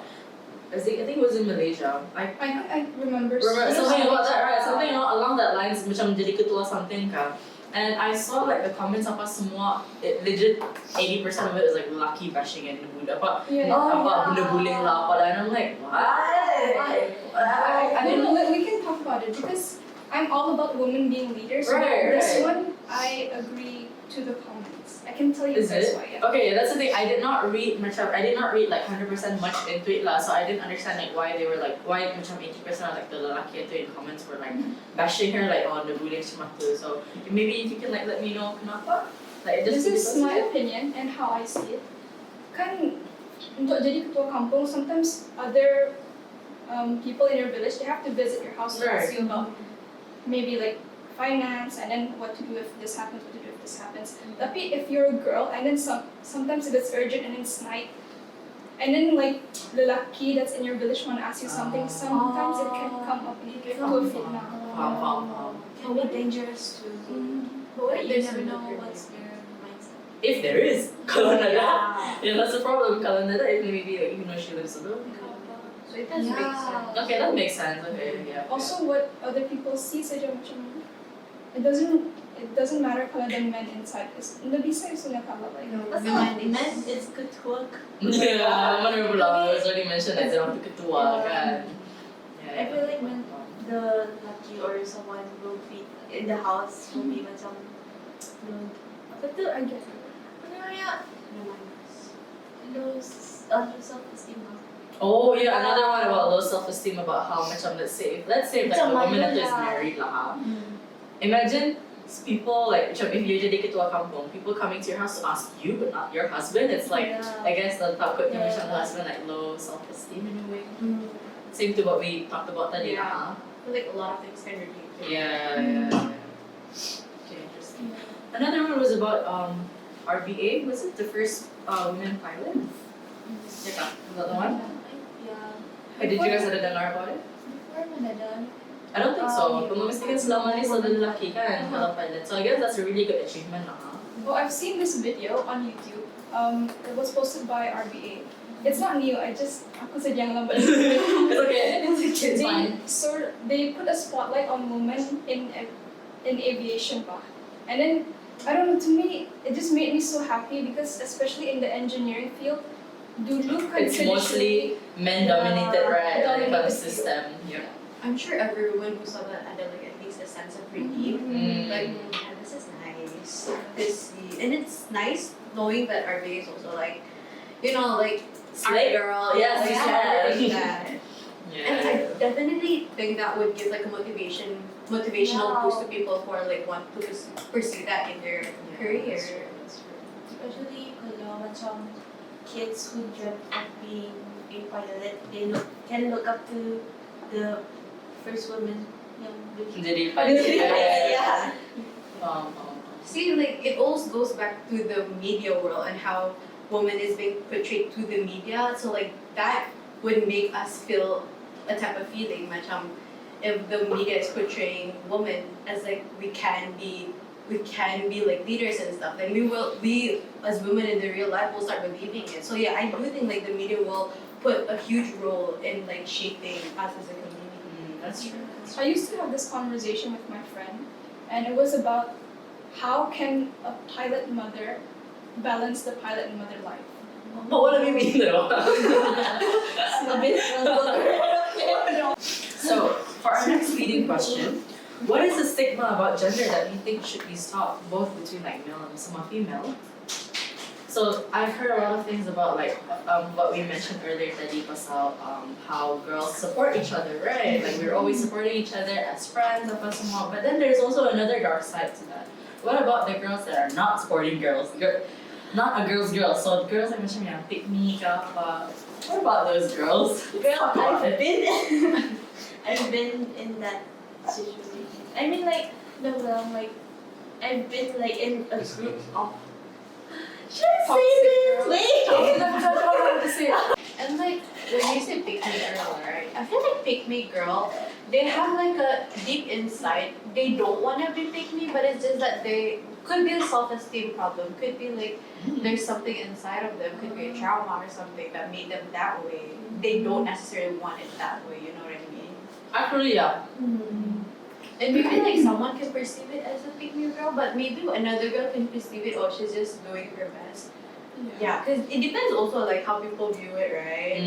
[SPEAKER 3] I think it was in Malaysia. I
[SPEAKER 4] I remember.
[SPEAKER 3] something about that, right? Something along that lines, macam jadi ketua something ka. And I saw like the comments apa semua, it legit 80% of it is like lelaki bashing and apa
[SPEAKER 4] Yeah.
[SPEAKER 3] apa benda bullying lah apa, and I'm like what?
[SPEAKER 4] I don't know. We can talk about it because I'm all about women being leaders. So
[SPEAKER 3] Right,
[SPEAKER 4] this
[SPEAKER 3] right.
[SPEAKER 4] one, I agree to the comments. I can tell you
[SPEAKER 3] Is
[SPEAKER 4] that's
[SPEAKER 3] it?
[SPEAKER 4] why. Yeah.
[SPEAKER 3] Okay, that's the thing. I did not read like 100% much into it lah, so I didn't understand like why they were like why macam 80% of like the lelaki itu in comments were like bashing her like the bullying semata. So maybe if you can like let me know kenapa. Like
[SPEAKER 4] This
[SPEAKER 3] just
[SPEAKER 4] is my opinion and how I see it. Kan untuk jadi ketua kampung, sometimes other people in your village, they have to visit your house to ask you about maybe like finance and then what to do if this happens, what to do if this happens. Tapi if you're a girl and then sometimes if it's urgent and it's night, and then like lelaki that's in your village want to ask you something, sometimes it can come up into a fitna.
[SPEAKER 5] can be dangerous too. But you never know what's their mindset.
[SPEAKER 3] If there is, kalau nada, that's the problem. Kalau nada, it may be like even though she lives alone.
[SPEAKER 5] So it does make sense.
[SPEAKER 3] Okay, that makes sense. Okay, yeah.
[SPEAKER 4] Also, what other people see saja macam it doesn't matter kalau ada men inside. Lebih saya suka kalau like.
[SPEAKER 5] That's not meant, it's good work.
[SPEAKER 3] Yeah, mana pula was already mentioned that dia orang tu ketua kan.
[SPEAKER 5] I feel like when the lucky or someone will be in the house will be macam apa tu?
[SPEAKER 4] I get it.
[SPEAKER 5] Ano kaya? Low self-esteem.
[SPEAKER 3] Oh yeah, another one about low self-esteem about how macam let's say if like
[SPEAKER 5] Macam
[SPEAKER 3] the woman that
[SPEAKER 5] malu
[SPEAKER 3] is
[SPEAKER 5] lah.
[SPEAKER 3] married lah. Imagine people like macam if you jadi ketua kampung, people coming to your house to ask you but not your husband. It's like I guess the takutnya macam the husband like low self-esteem in a way. Same to what we talked about tadi lah.
[SPEAKER 5] I feel like a lot of things can relate to it.
[SPEAKER 3] Yeah. Okay, interesting. Another one was about RBA. Was it the first women pilot? Yeah, was that the one?
[SPEAKER 5] Yeah.
[SPEAKER 3] Did you guys ada dengar about it?
[SPEAKER 5] Before mana dah?
[SPEAKER 3] I don't think so. Kung mamistikan selama ni sa lalaki kan kalau pilot. So I guess that's a really good achievement lah.
[SPEAKER 4] Oh, I've seen this video on YouTube. It was posted by RBA. It's not new. Aku sedang lambat.
[SPEAKER 3] It's okay. It's fine.
[SPEAKER 4] They put a spotlight on women in aviation pa. And then I don't know, to me it just made me so happy because especially in the engineering field, dulu kan
[SPEAKER 3] It's mostly men dominated, right? Like the system. Yeah.
[SPEAKER 5] I'm sure everyone who saw that had like at least a sense of relief. Like, yeah, this is nice to see, and it's nice knowing that our is also like, you know, like
[SPEAKER 3] Slay girl, yes, you
[SPEAKER 5] like
[SPEAKER 3] can.
[SPEAKER 5] that. And I definitely think that would give like a motivational boost to people who are like want to pursue that in their career.
[SPEAKER 6] Especially kalau macam kids who dreamt of being a pilot, they can look up to the first woman yang
[SPEAKER 3] Jadi
[SPEAKER 6] yeah.
[SPEAKER 5] See, like it all goes back to the media world and how woman is being portrayed to the media. So like that would make us feel a type of feeling, macam if the media is portraying women as like we can be like leaders and stuff, then we as women in the real life will start believing it. So yeah, I do think like the media will put a huge role in like shaping us as a community.
[SPEAKER 3] That's true.
[SPEAKER 4] I used to have this conversation with my friend, and it was about how can a pilot mother balance the pilot and mother life.
[SPEAKER 3] But what do you mean though? So, for our next leading question, what is the stigma about gender that we think should be stopped, both between like male and some female? So I've heard a lot of things about like what we mentioned earlier, tadi pasal how girls support each other, right? Like we're always supporting each other as friends, apa semua. But then there's also another dark side to that. What about the girls that are not supporting girls? Not a girl's girl. So girls like macam yang pick me ke apa. What about those girls?
[SPEAKER 6] Girl, I've been in that situation. I mean like like I've been like in a group of should I say this? Wait!
[SPEAKER 5] And like when you say pick me girl, right? I feel like pick me girl, they have like a deep inside. They don't want to be pick me, but it's just that they could be a self-esteem problem. Could be like there's something inside of them. Could be a trauma or something that made them that way. They don't necessarily want it that way. You know what I mean?
[SPEAKER 3] Actually, yeah.
[SPEAKER 5] And maybe like someone can perceive it as a pick me girl, but maybe another girl can perceive it. Oh, she's just doing her best. Yeah, because it depends also like how people view it, right?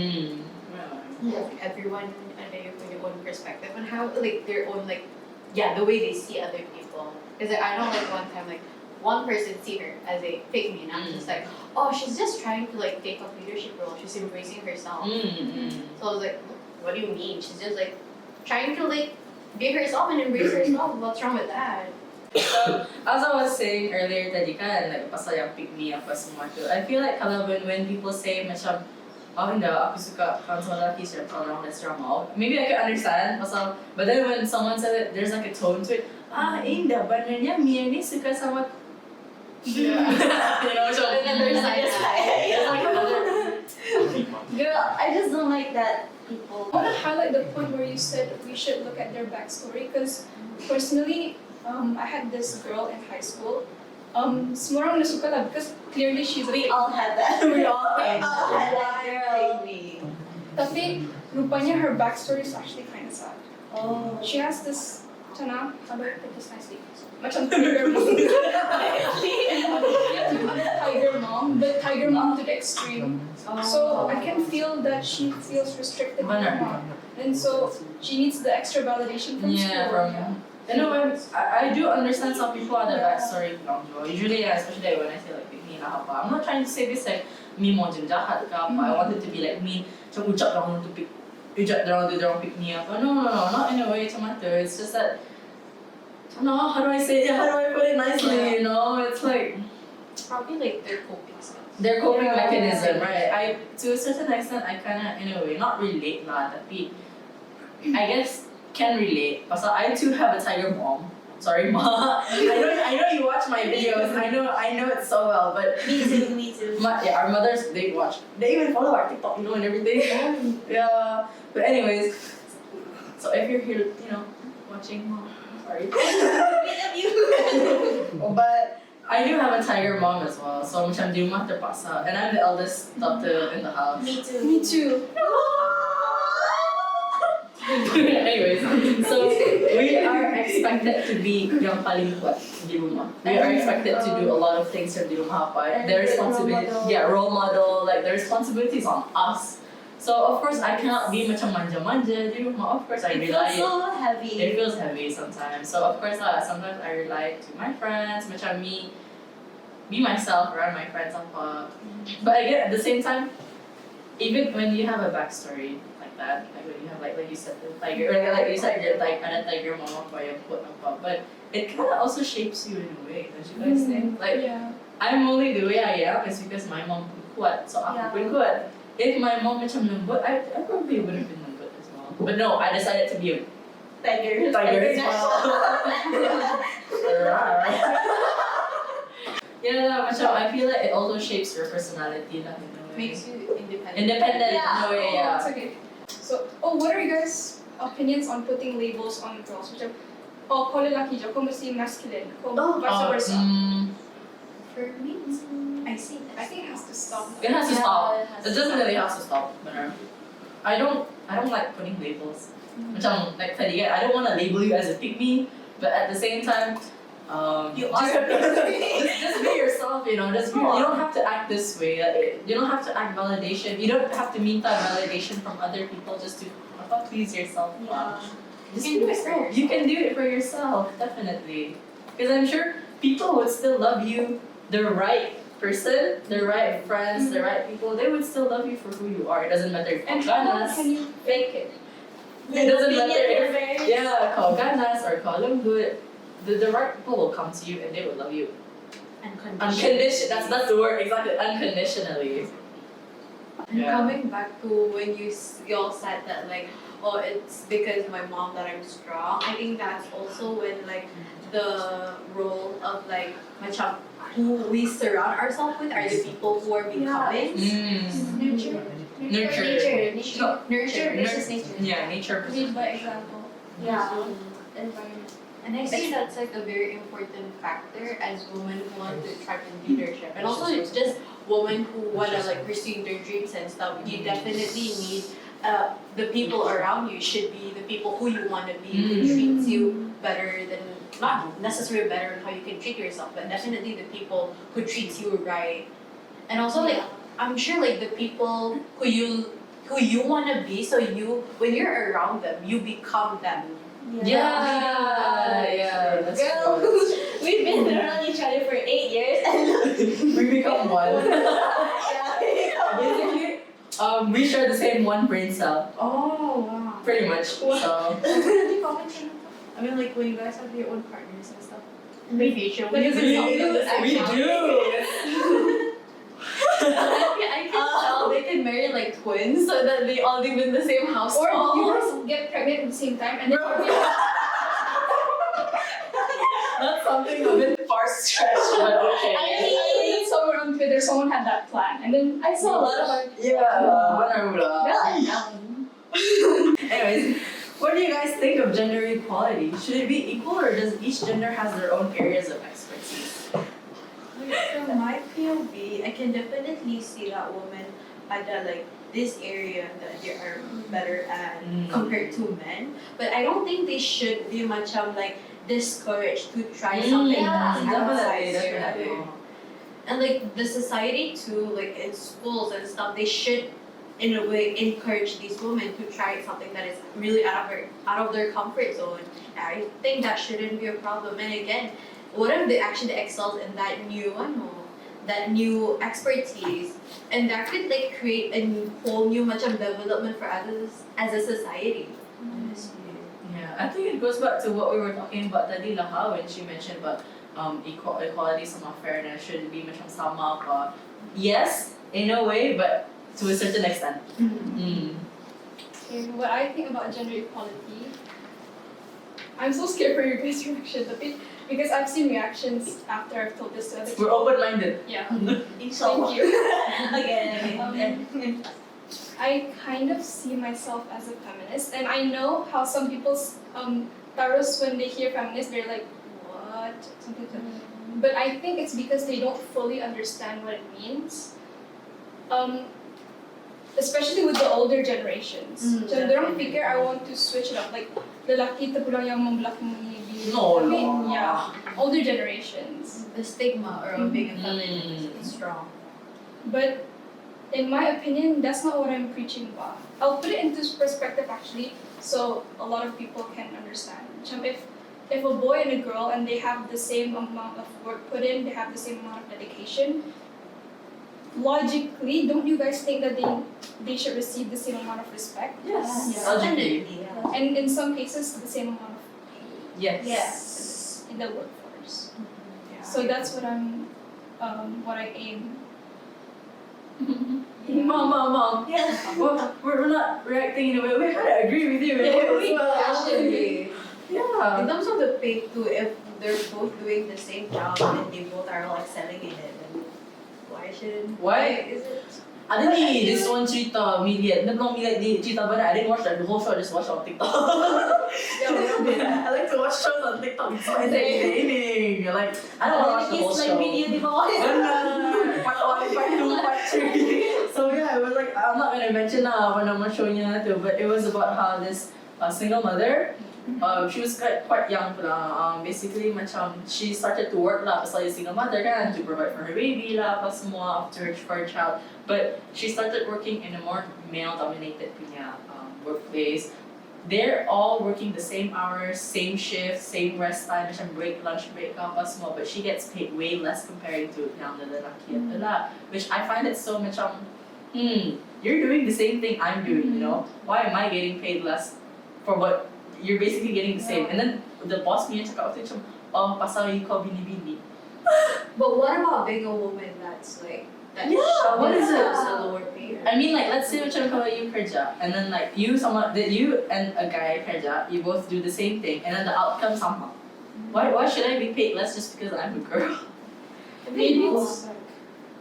[SPEAKER 5] Everyone and they have their own perspective on how like their own like the way they see other people. Because like, I know like one time like one person see her as a pick me, and I'm just like, oh, she's just trying to like take up leadership role. She's embracing herself. So I was like, what do you mean? She's just like trying to like be herself and embrace herself. What's wrong with that?
[SPEAKER 3] So, as I was saying earlier tadi kan, like pasal yang pick me apa semua tu, I feel like kalau when people say macam, oh hindi, aku suka kawan sama lelaki siya orang that's drama. Maybe I can understand pasal, but then when someone said it, there's like a tone to it. Hindi, bananya Mia ni suka sama. You know, so
[SPEAKER 5] Another side.
[SPEAKER 3] it's like another.
[SPEAKER 6] Girl, I just don't like that people.
[SPEAKER 4] I want to highlight the point where you said we should look at their backstory because personally, I had this girl in high school. Semua orang nasuka lah because clearly she's a
[SPEAKER 6] We all had that.
[SPEAKER 4] We all
[SPEAKER 6] had that
[SPEAKER 4] girl.
[SPEAKER 6] girl.
[SPEAKER 4] Tapi rupanya her backstory is actually kind of sad.
[SPEAKER 6] Oh.
[SPEAKER 4] She has this, how do I put this nicely? Macam tiger mom. Tiger mom, but tiger mom to the extreme. So I can feel that she feels restricted by her mom. And so she needs the extra validation from school.
[SPEAKER 3] You know, I do understand some people have their backstory long ago. Usually, especially when I say like pick me lah apa, I'm not trying to say this like me mau jahat ke apa. I want it to be like me macam ucap dorang tu pick pick me apa. No, not in a way macam tu. It's just that how do I say it? How do I put it nicely? You know, it's like
[SPEAKER 5] Probably like their coping skills.
[SPEAKER 3] their coping mechanism, right? To a certain extent, I kinda in a way not relate lah, tapi I guess can relate. Pasal I too have a tiger mom. Sorry, Ma. I know you watch my videos. I know it so well, but
[SPEAKER 6] Me too.
[SPEAKER 3] our mothers they watch. They even follow our TikTok, you know, and everything. Yeah. But anyways, so if you're here, you know, watching, Mom, sorry.
[SPEAKER 6] We love you.
[SPEAKER 3] But I do have a tiger mom as well. So macam di rumah terpaksa, and I'm the eldest daughter in the house.
[SPEAKER 6] Me too.
[SPEAKER 4] Me too.
[SPEAKER 3] Anyways, so we are expected to be yang paling kuat di rumah. We are expected to do a lot of things di rumah apa. The responsibility, role model. Like the responsibility is on us. So of course I cannot be macam manja-manja di rumah. Of course I
[SPEAKER 6] It
[SPEAKER 3] rely.
[SPEAKER 6] feels so heavy.
[SPEAKER 3] It feels heavy sometimes. So of course sometimes I rely to my friends, macam me, be myself around my friends apa. But again at the same time, even when you have a backstory like that, like when you have like you said the tiger, or like you said you're like ada tiger mama apa yang kuat apa, but it kind of also shapes you in a way, don't you guys think? Like I'm only the way I am is because my mom kuat, so aku pun kuat. If my mom macam lembut, I probably would have been lembut as well. But no, I decided to be a
[SPEAKER 6] Tiger.
[SPEAKER 3] as well. Yeah, macam I feel like it also shapes your personality lah in a way.
[SPEAKER 5] Makes you independent.
[SPEAKER 3] Independent in a way, yeah.
[SPEAKER 4] It's okay. So, what are you guys' opinions on putting labels on girls? Macam, ko lalaki dyan, ko mesti masculine, ko vice versa.
[SPEAKER 6] For me, I see that.
[SPEAKER 4] I think it has to stop.
[SPEAKER 3] It has to stop.
[SPEAKER 5] it has
[SPEAKER 3] It
[SPEAKER 5] to
[SPEAKER 3] definitely has to stop. Bener. I don't like putting labels. Macam like tadi kan, I don't want to label you as a pick me, but at the same time,
[SPEAKER 6] You are
[SPEAKER 3] just be yourself, you know. Just be, you don't have to act this way. You don't have to act validation. You don't have to meet that validation from other people just to please yourself.
[SPEAKER 6] Yeah.
[SPEAKER 3] Just
[SPEAKER 5] You can do it for
[SPEAKER 3] yourself. You can do it for yourself, definitely. Because I'm sure people would still love you the right person, the right friends, the right people, they would still love you for who you are. It doesn't matter if
[SPEAKER 4] And
[SPEAKER 3] kau
[SPEAKER 4] how long
[SPEAKER 3] ganas.
[SPEAKER 4] can you fake it?
[SPEAKER 3] It doesn't matter if
[SPEAKER 6] Yeah.
[SPEAKER 3] kau ganas or kau lembut. The right people will come to you and they will love you. Unconditionally. That's the word, exactly. Unconditionally.
[SPEAKER 5] And
[SPEAKER 3] Yeah.
[SPEAKER 5] coming back to when y'all said that like, oh, it's because my mom that I'm strong. I think that's also when like the role of like macam who we surround ourselves with are the people who are becoming.
[SPEAKER 4] Nurture.
[SPEAKER 6] Nurture versus nature.
[SPEAKER 3] Yeah, nature.
[SPEAKER 4] Lead by example.
[SPEAKER 6] Yeah. Environment.
[SPEAKER 5] And I think that's like a very important factor as women who want to thrive in leadership. And also it's just women who wanna like pursue their dreams and stuff. You definitely need the people around you should be the people who you wanna be, who treats you better than not necessarily better than how you can treat yourself, but definitely the people who treats you right. And also like I'm sure like the people who you wanna be, so you when you're around them, you become them.
[SPEAKER 3] Yeah, that's
[SPEAKER 6] Girl,
[SPEAKER 3] true.
[SPEAKER 6] we've been around each other for 8 years and
[SPEAKER 3] We become one.
[SPEAKER 6] yeah.
[SPEAKER 3] Basically, we share the same one brain cell,
[SPEAKER 4] Oh wow.
[SPEAKER 3] pretty much. So
[SPEAKER 5] I mean like when you guys have your own partners and stuff. In the future,
[SPEAKER 4] Like, is it something that's
[SPEAKER 3] we do.
[SPEAKER 5] I can tell they can marry like twins so that they all live in the same
[SPEAKER 4] Or
[SPEAKER 5] household.
[SPEAKER 4] you guys get pregnant at the same time and then
[SPEAKER 3] That's something a bit far-stretched, but okay.
[SPEAKER 4] I read somewhere on Twitter someone had that plan and then
[SPEAKER 6] I saw a lot of our
[SPEAKER 3] Yeah. Anyways, what do you guys think of gender equality? Should it be equal or does each gender has their own areas of expertise?
[SPEAKER 5] From my POV, I can definitely see that women at the, like this area that they are better at compared to men. But I don't think they should be much like discouraged to try something
[SPEAKER 6] Yeah,
[SPEAKER 5] else
[SPEAKER 3] definitely,
[SPEAKER 5] outside
[SPEAKER 3] definitely.
[SPEAKER 5] their And like the society too, like in schools and stuff, they should in a way encourage these women to try something that is really out of their comfort zone. I think that shouldn't be a problem. And again, what if they actually excel in that new expertise, and that could like create a whole new much of development for us as a society. Honestly.
[SPEAKER 3] Yeah, I think it goes back to what we were talking about tadi lah, when she mentioned about equality sama fairness should be macam sama ka. Yes, in a way, but to a certain extent.
[SPEAKER 4] Okay, what I think about gender equality, I'm so scared for your guys' reaction, okay? Because I've seen reactions after I've told this to other
[SPEAKER 3] We're
[SPEAKER 4] people.
[SPEAKER 3] open-minded.
[SPEAKER 4] Yeah.
[SPEAKER 6] Inshallah.
[SPEAKER 4] Thank you.
[SPEAKER 6] Again.
[SPEAKER 4] I kind of see myself as a feminist, and I know how some people's taros when they hear feminist, they're like, what? Something like that. But I think it's because they don't fully understand what it means. Especially with the older generations. So they don't figure I want to switch it up. Like, lalaki tapulang yang mamlaki mo ni.
[SPEAKER 3] No,
[SPEAKER 4] I mean,
[SPEAKER 3] no.
[SPEAKER 4] yeah, older generations.
[SPEAKER 5] The stigma around being a feminist is strong.
[SPEAKER 4] But in my opinion, that's not what I'm preaching about. I'll put it into perspective actually, so a lot of people can understand. If a boy and a girl and they have the same amount of work put in, they have the same amount of dedication, logically, don't you guys think that they should receive the same amount of respect?
[SPEAKER 3] Yes.
[SPEAKER 6] Yeah.
[SPEAKER 3] Logically.
[SPEAKER 6] Yeah.
[SPEAKER 4] And in some cases, the same amount of
[SPEAKER 3] Yes.
[SPEAKER 6] Yes.
[SPEAKER 4] in the workforce.
[SPEAKER 5] Yeah.
[SPEAKER 4] So that's what what I aim.
[SPEAKER 3] Mom.
[SPEAKER 6] Yeah.
[SPEAKER 3] Well, we're not reacting in a way. We kind of agree with you.
[SPEAKER 6] we
[SPEAKER 5] Actually, in
[SPEAKER 3] Yeah.
[SPEAKER 5] terms of the pay too, if they're both doing the same job and they both are like excelling in it, then why is it?
[SPEAKER 3] Ada ni, this one cerita Million. Dia belum Million di cerita banyak. I didn't watch the whole show. I just watched it on TikTok. I like to watch shows on TikTok. It's so entertaining. Like, I don't want to watch the whole
[SPEAKER 6] It's
[SPEAKER 3] show.
[SPEAKER 6] like video di bawah.
[SPEAKER 3] Part 1, part 2, part 3. So yeah, it was like, I'm not gonna mention apa nama show-nya tu, but it was about how this single mother, she was quite young pula. Basically macam she started to work lah pasal single mother kan, to provide for her baby lah apa semua after for her child. But she started working in a more male-dominated punya workplace. they're all working the same hours, same shift, same rest time, macam break, lunch break, apa semua, but she gets paid way less compared to yang lelaki at lah. Which I find it so macam, you're doing the same thing I'm doing, you know? Why am I getting paid less for what you're basically getting the same? And then the boss punya cakap waktu macam, oh pasal you kau bini-bini.
[SPEAKER 5] But what about being a woman that's like that
[SPEAKER 3] Yeah, what is it?
[SPEAKER 5] a lower pay?
[SPEAKER 3] I mean, like, let's say macam kalau you kerja, and then like you and a guy kerja, you both do the same thing, and then the outcome sama. Why should I be paid less just because I'm a girl?
[SPEAKER 4] Maybe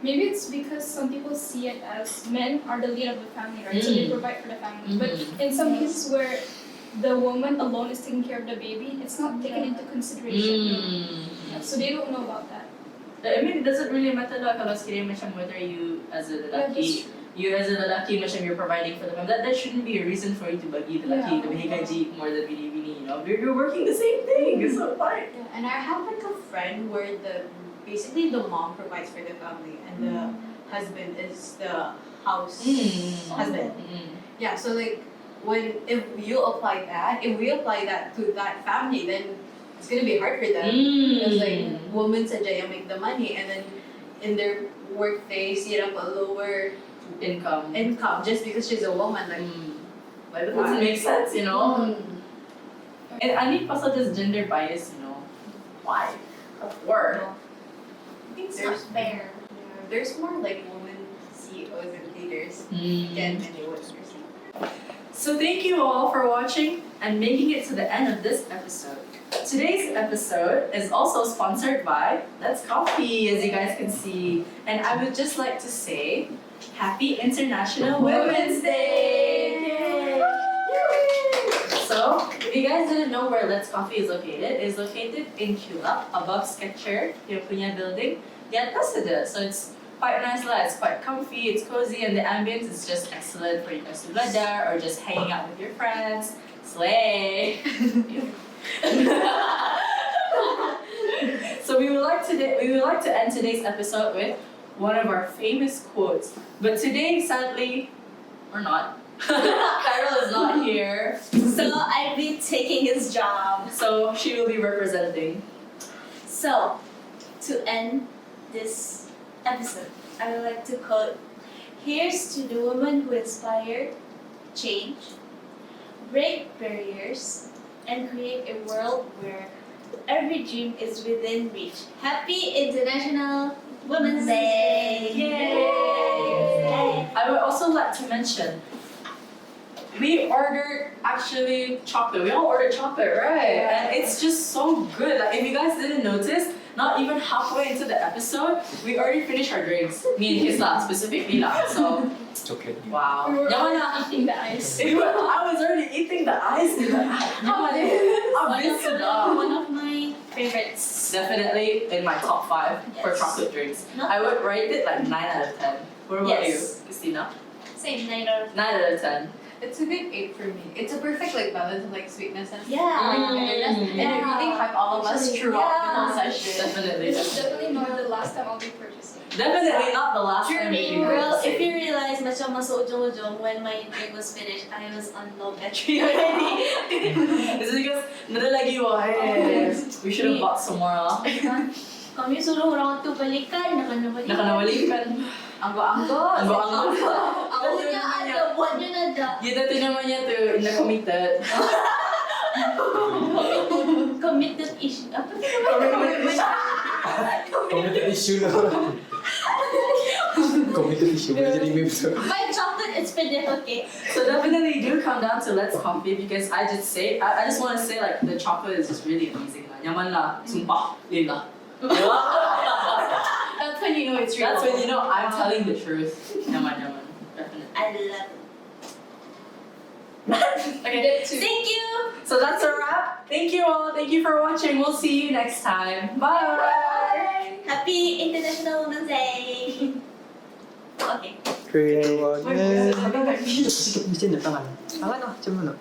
[SPEAKER 4] it's because some people see it as men are the lead of the family, right? So they provide for the family. But in some cases where the woman alone is taking care of the baby, it's not taken into consideration. Yeah, so they don't know about that.
[SPEAKER 3] I mean, it doesn't really matter lah kalau sekiranya macam whether you as a lelaki, macam you're providing for the family. That shouldn't be a reason for you to bagi lelaki lebih gaji more than bini-bini, you know? You're working the same thing, it's so fine.
[SPEAKER 5] Yeah, and I have like a friend where basically the mom provides for the family and the husband is the house husband. Yeah, so like if we apply that to that family, then it's gonna be hard for them because like women saja yang make the money, and then in their work they see it up a lower
[SPEAKER 3] Income
[SPEAKER 5] just because she's a woman. Like,
[SPEAKER 3] like that doesn't make sense, you know? And I need pasal just gender bias, you know? Why? Word.
[SPEAKER 5] I think it's not fair. Yeah, there's more like women CEOs and leaders than anyone.
[SPEAKER 3] So thank you all for watching and making it to the end of this episode. Today's episode is also sponsored by Let's Coffee, as you guys can see. And I would just like to say, Happy International Women's Day! Yay! So, if you guys didn't know where Let's Coffee is located, it's located in GirlUp, above Sketcher, yung punya building. Di atas saja. So it's quite nice lah, it's quite comfy, it's cozy, and the ambience is just excellent for you guys to belajar or just hanging out with your friends. Slay! So we would like to end today's episode with one of our famous quotes. But today, sadly, or not, Carol is not here.
[SPEAKER 6] So I'll be taking his job.
[SPEAKER 3] So she will be representing.
[SPEAKER 6] So, to end this episode, I would like to quote, "Here's to the women who inspire change, break barriers, and create a world where every dream is within reach. Happy International Women's Day!"
[SPEAKER 3] Yay! I would also like to mention, we ordered actually chocolate. We all ordered chocolate, right? And it's just so good. Like, if you guys didn't notice, not even halfway into the episode, we already finished our drinks. Me and Isla specifically lah. So,
[SPEAKER 1] Chocolate.
[SPEAKER 3] wow.
[SPEAKER 4] We were
[SPEAKER 3] Yaman
[SPEAKER 4] all
[SPEAKER 3] na.
[SPEAKER 4] eating the ice.
[SPEAKER 3] I was already eating the ice. Yaman
[SPEAKER 6] One of my favorites.
[SPEAKER 3] Definitely in my top 5 for
[SPEAKER 6] Yes.
[SPEAKER 3] chocolate drinks.
[SPEAKER 6] No.
[SPEAKER 3] I would rate it like 9 out of 10. What about
[SPEAKER 6] Yes.
[SPEAKER 3] you, Christina?
[SPEAKER 6] Same 9 out of
[SPEAKER 3] 9 out of 10.
[SPEAKER 5] It's a good 8 for me. It's a perfect like balance of like sweetness and
[SPEAKER 6] Yeah.
[SPEAKER 5] and I really hype all of us throughout the whole session.
[SPEAKER 3] Definitely.
[SPEAKER 4] This is definitely not the last time I'll be purchasing.
[SPEAKER 3] Definitely not the last time that you
[SPEAKER 6] Girl,
[SPEAKER 3] guys
[SPEAKER 6] if
[SPEAKER 3] say.
[SPEAKER 6] you realize macam masuk ujung-ujung when my drink was finished, I was on low battery already.
[SPEAKER 3] It's because nada lagi wahai. We should have bought some more lah.
[SPEAKER 6] Kami suruh orang tu balikan,
[SPEAKER 3] Nakanawalikan.
[SPEAKER 5] Anggo-anggo.
[SPEAKER 3] Anggo-anggo.
[SPEAKER 6] Awalnya ada, buatnya nada.
[SPEAKER 3] Kita tu namanya tu in the committed.
[SPEAKER 6] Committed issue. Apa tu namanya?
[SPEAKER 1] Committed issue lah. Committed issue boleh jadi meme tu.
[SPEAKER 6] My chocolate is finished, okay.
[SPEAKER 3] So definitely do come down to Let's Coffee because I just want to say like the chocolate is just really amazing lah. Nyaman lah, sumpah, lila.
[SPEAKER 5] That's when you know it's real.
[SPEAKER 3] That's when you know I'm telling the truth. Nyaman, definitely.
[SPEAKER 6] I love it.
[SPEAKER 3] Okay.
[SPEAKER 6] Thank you.
[SPEAKER 3] So that's a wrap. Thank you all. Thank you for watching. We'll see you next time. Bye.
[SPEAKER 6] Happy International Women's Day. Okay.
[SPEAKER 7] Kaya wag na. Bisa na tangan. Tangan na, macam mana?